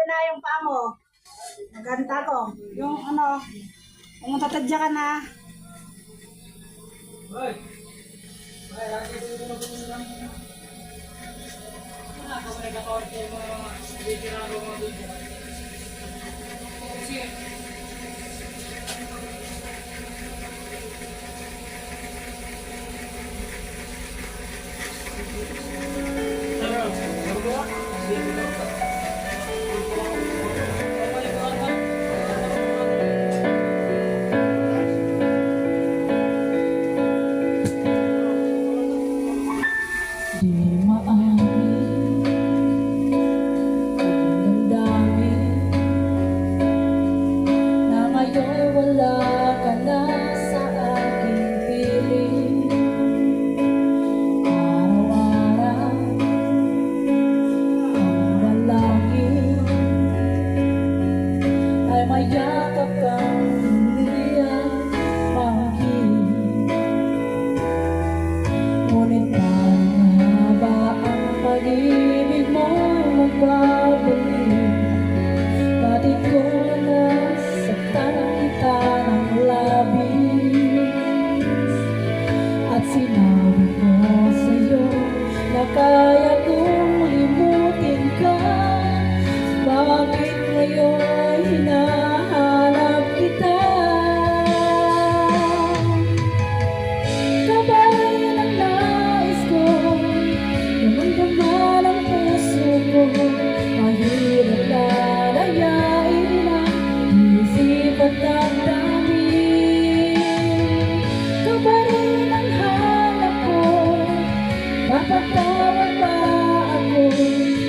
na yung paa mo. Maganda ko. Yung ano, kung matatadya ka na. Di maamin ang damdamin na ngayon wala ka na sa aking piling. Araw-araw ang dalangin ay mayakap kang hindi ang panghin. Ngunit pag-ibig mo'y magbabalik, batid ko na saktan kita ng labis. At sinabi ko sa'yo na kaya kong limutin ka. Bakit ngayon hinahanap kita? Kabayan ang nais ko, namang ang puso ko, mahirap lalayain ang isip at damdamin. Ikaw pa rin ang hanap ko, mapatawad ba ako?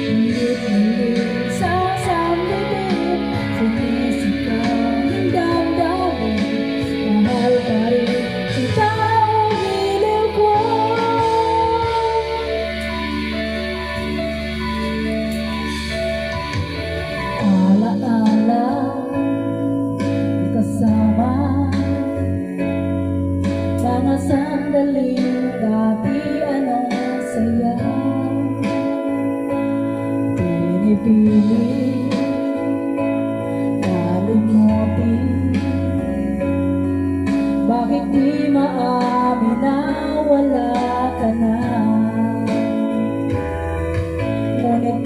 Hilit-hilit sa sambitin, sinisigaw ng damdamin, mahal pa rin kita ang giliw ko. Alaala, kasama mga sandaling dati anong saya. Pinipili kalimutin, bakit di maamin na wala ka na? Ngunit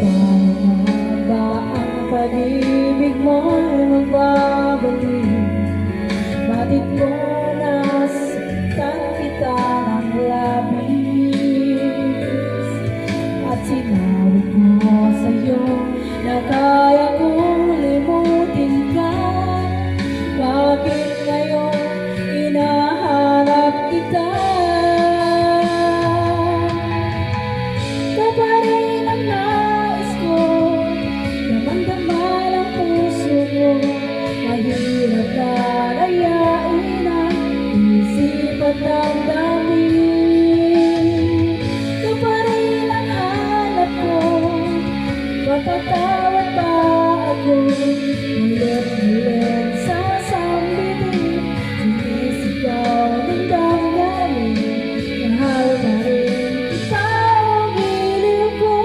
ba ang pag-ibig mo'y magbabalik? Batid ko na saktan kita ng labis. At sinabi ko sa'yo na kaya kong limutin ka. Bakit ngayon hinahanap kita? Ikaw pa rin ang nais ko, damang-daman ang puso ko, mahirap lalayain ang isip at damdamin. Ikaw pa rin ang hanap ko, matatawad ba ako? Ulit-ulit sa sambitin, sinisigaw ng damdamin, mahal pa rin kita ang giliw ko.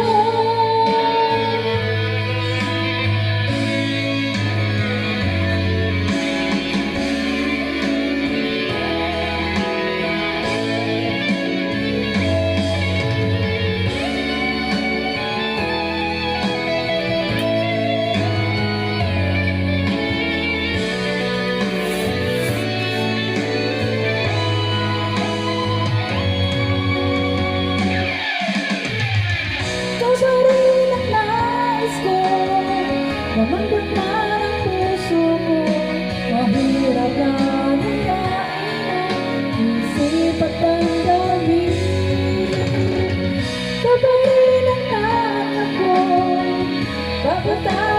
Ikaw pa rin ang nais ko, damang-daman ang puso ko, mahirap lalayain ang isip at damdamin. Ikaw pa rin ang hanap ko, papatawad